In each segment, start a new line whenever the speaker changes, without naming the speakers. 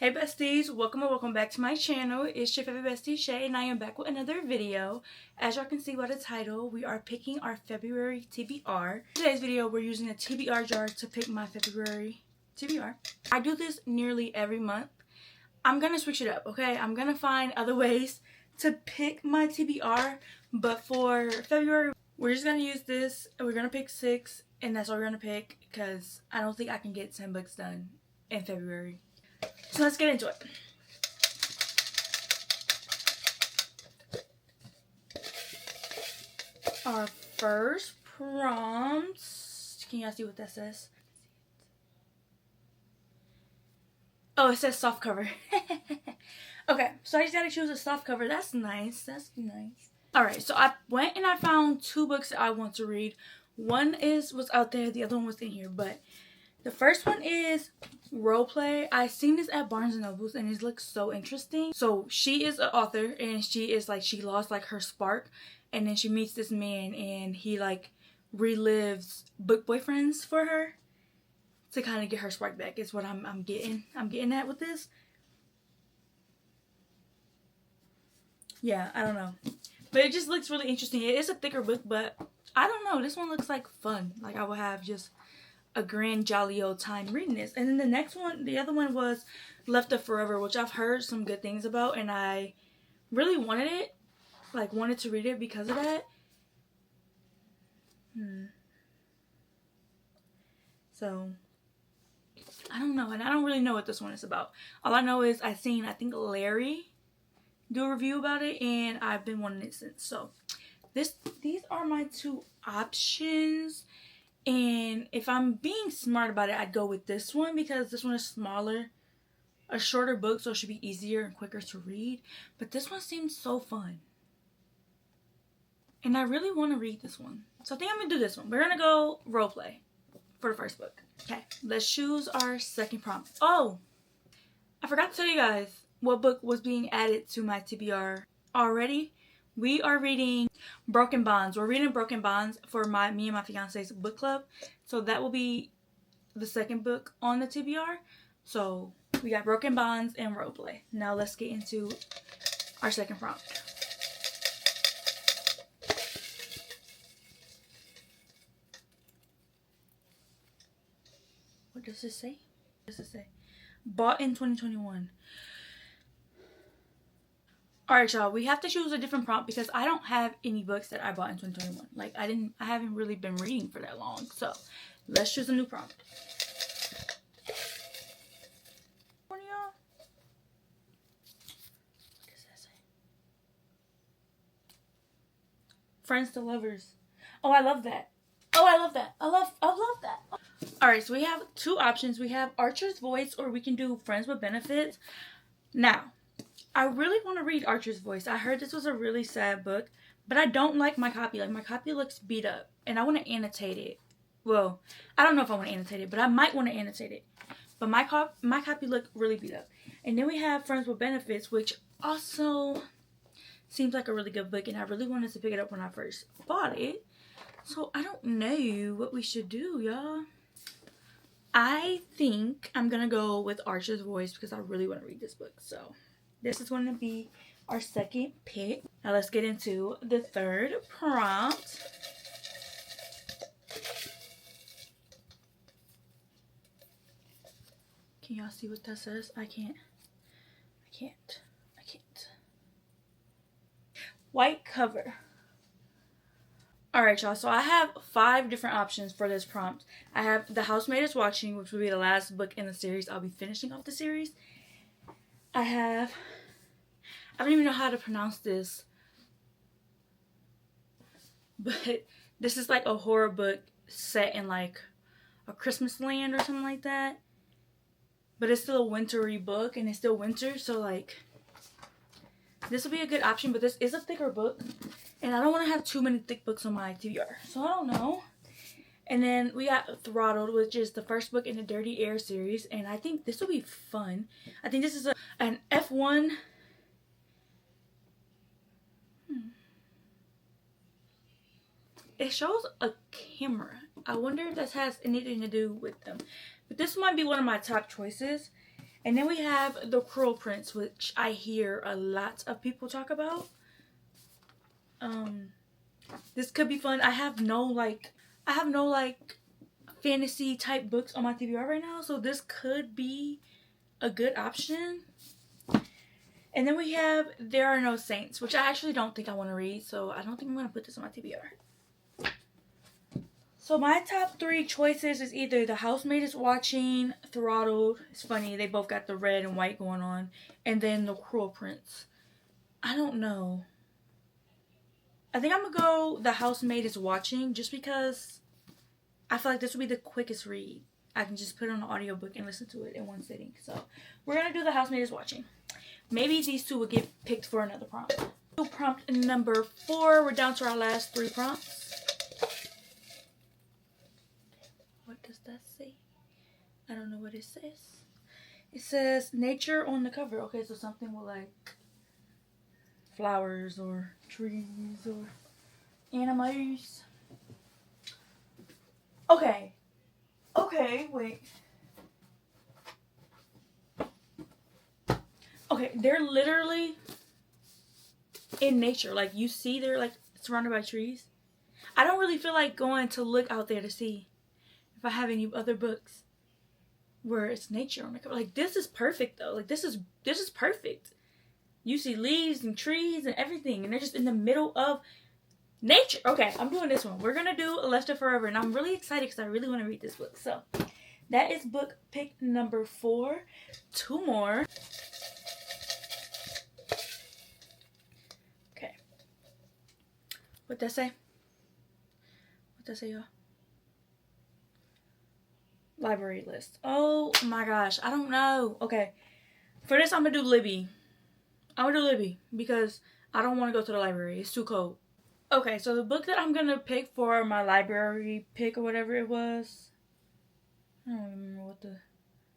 Hey besties, welcome or welcome back to my channel. It's your favorite bestie Shay and I am back with another video. As y'all can see by the title, we are picking our February TBR. In today's video, we're using a TBR jar to pick my February TBR. I do this nearly every month. I'm gonna switch it up, okay? I'm gonna find other ways to pick my TBR, but for February, we're just gonna use this. We're gonna pick 6 and that's all we're gonna pick because I don't think I can get 10 books done in February. So let's get into it. Our first prompt. Can y'all see what that says? Oh, it says soft cover. Okay, so I just gotta choose a soft cover. That's nice. That's nice. Alright, so I went and I found 2 books that I want to read. One was out there, the other one was in here, but the first one is Roleplay. I seen this at Barnes & Noble's and it looks so interesting. So she is an author and she lost like her spark, and then she meets this man and he like relives book boyfriends for her to kind of get her spark back. Is what I'm getting at with this. Yeah, I don't know. But it just looks really interesting. It is a thicker book, but I don't know. This one looks like fun. Like I will have just a grand jolly old time reading this. And then the next one, the other one was Left of Forever, which I've heard some good things about and I really wanted it. Like wanted to read it because of that. So I don't know, and I don't really know what this one is about. All I know is I think Larry do a review about it and I've been wanting it since. So these are my 2 options. And if I'm being smart about it, I'd go with this one because this one is smaller, a shorter book, so it should be easier and quicker to read. But this one seems so fun. And I really want to read this one. So I think I'm going to do this one. We're going to go Roleplay for the first book. Okay, let's choose our second prompt. Oh, I forgot to tell you guys what book was being added to my TBR already. We are reading Broken Bonds. We're reading Broken Bonds for me and my fiance's book club. So that will be the second book on the TBR. So we got Broken Bonds and Roleplay. Now let's get into our second prompt. What does this say? What does it say? Bought in 2021. Alright y'all, we have to choose a different prompt because I don't have any books that I bought in 2021. Like I haven't really been reading for that long. So let's choose a new prompt. What does that say? Friends to Lovers. Oh, I love that. Oh, I love that. I love that. Alright, so we have 2 options. We have Archer's Voice or we can do Friends with Benefits. Now, I really want to read Archer's Voice. I heard this was a really sad book, but I don't like my copy. Like, my copy looks beat up, and I want to annotate it. Well, I don't know if I want to annotate it, but I might want to annotate it. But my copy looked really beat up. And then we have Friends with Benefits, which also seems like a really good book, and I really wanted to pick it up when I first bought it. So, I don't know what we should do, y'all. I think I'm going to go with Archer's Voice because I really want to read this book, so this is going to be our second pick. Now let's get into the third prompt. Can y'all see what that says? I can't. White cover. Alright y'all, so I have 5 different options for this prompt. I have The Housemaid is Watching, which will be the last book in the series. I'll be finishing off the series. I don't even know how to pronounce this, but this is like a horror book set in like a Christmas land or something like that, but it's still a wintry book and it's still winter, so like this will be a good option. But this is a thicker book and I don't want to have too many thick books on my TBR, so I don't know. And then we got Throttled, which is the first book in the Dirty Air series, and I think this will be fun. I think this is an F1. It shows a camera. I wonder if that has anything to do with them. But this might be one of my top choices. And then we have The Cruel Prince, which I hear a lot of people talk about. This could be fun. I have no like fantasy type books on my TBR right now, so this could be a good option. And then we have There Are No Saints, which I actually don't think I want to read, so I don't think I'm going to put this on my TBR. So my top 3 choices is either The Housemaid is Watching, Throttled, it's funny, they both got the red and white going on, and then The Cruel Prince. I don't know. I think I'm going to go The Housemaid is Watching, just because I feel like this would be the quickest read. I can just put it on an audiobook and listen to it in one sitting. So we're going to do The Housemaid is Watching. Maybe these 2 will get picked for another prompt. Prompt number 4. We're down to our last 3 prompts. What does that say? I don't know what it says. It says nature on the cover. Okay, so something with like flowers or trees or animals. Okay. Okay, wait. Okay, they're literally in nature. Like, you see they're like surrounded by trees. I don't really feel like going to look out there to see if I have any other books where it's nature on the cover. Like, this is perfect though. Like, this is perfect. You see leaves and trees and everything, and they're just in the middle of nature. Okay, I'm doing this one. We're gonna do Lester Forever, and I'm really excited because I really want to read this book. So that is book pick number 4. 2 more. Okay. What that say? What that say, y'all? Library list. Oh my gosh, I don't know. Okay, for this I'm gonna do Libby. I'm gonna do Libby because I don't want to go to the library. It's too cold. Okay, so the book that I'm gonna pick for my library pick or whatever it was, I don't remember what the,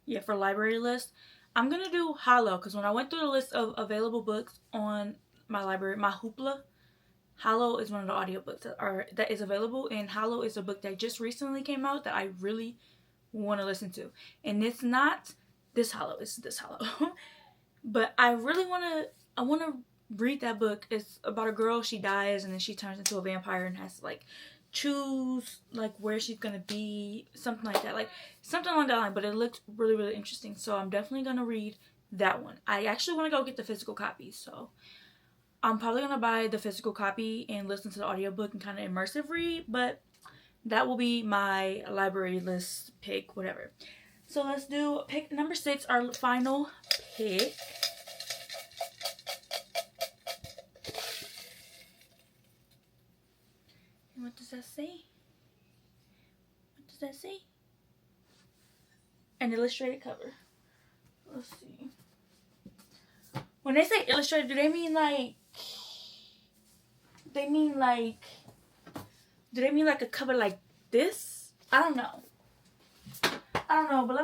yeah, for library list, I'm gonna do Hollow, because when I went through the list of available books on my library, my Hoopla, Hollow is one of the audiobooks that is available, and Hollow is a book that just recently came out that I really want to listen to. And it's not this Hollow, it's this Hollow. But I really want to read that book. It's about a girl, she dies and then she turns into a vampire and has to like choose like where she's gonna be, something like that, like something along that line. But it looked really, really interesting, so I'm definitely gonna read that one. I actually want to go get the physical copy, so I'm probably gonna buy the physical copy and listen to the audiobook and kind of immersive read, but that will be my library list pick, whatever. So let's do pick number 6, our final pick. And what does that say? What does that say? An illustrated cover. Let's see. When they say illustrated, do they mean like a cover like this? I don't know, but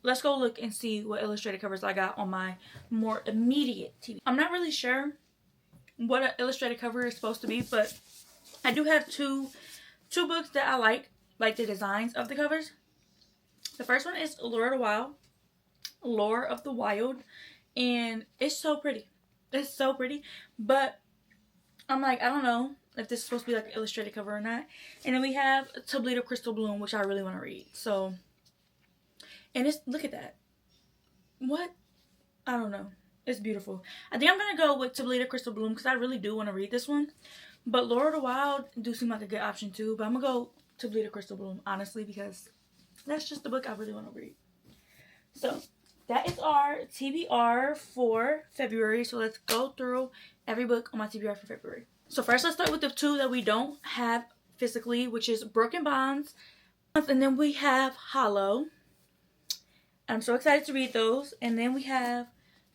let's go look and see what illustrated covers I got on my more immediate TV. I'm not really sure what an illustrated cover is supposed to be, but I do have two books that I like the designs of the covers. The first one is Lore of the Wild, and it's so pretty. It's so pretty, but I'm like, I don't know if this is supposed to be like an illustrated cover or not. And then we have Tablita Crystal Bloom, which I really want to read. So, and it's, look at that. What? I don't know. It's beautiful. I think I'm going to go with Tablita Crystal Bloom because I really do want to read this one. But Lore of the Wild do seem like a good option too. But I'm going to go Tablita Crystal Bloom, honestly, because that's just the book I really want to read. So, that is our TBR for February. So, let's go through every book on my TBR for February. So, first, let's start with the 2 that we don't have physically, which is Broken Bonds. And then we have Hollow. I'm so excited to read those. And then we have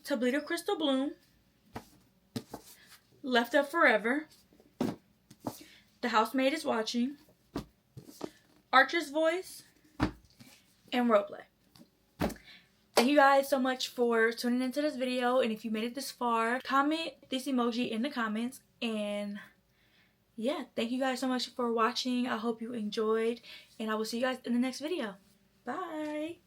Tablita Crystal Bloom, Left Up Forever, The Housemaid is Watching, Archer's Voice, and Roleplay. Thank you guys so much for tuning into this video, and if you made it this far, comment this emoji in the comments. And yeah, thank you guys so much for watching. I hope you enjoyed, and I will see you guys in the next video. Bye!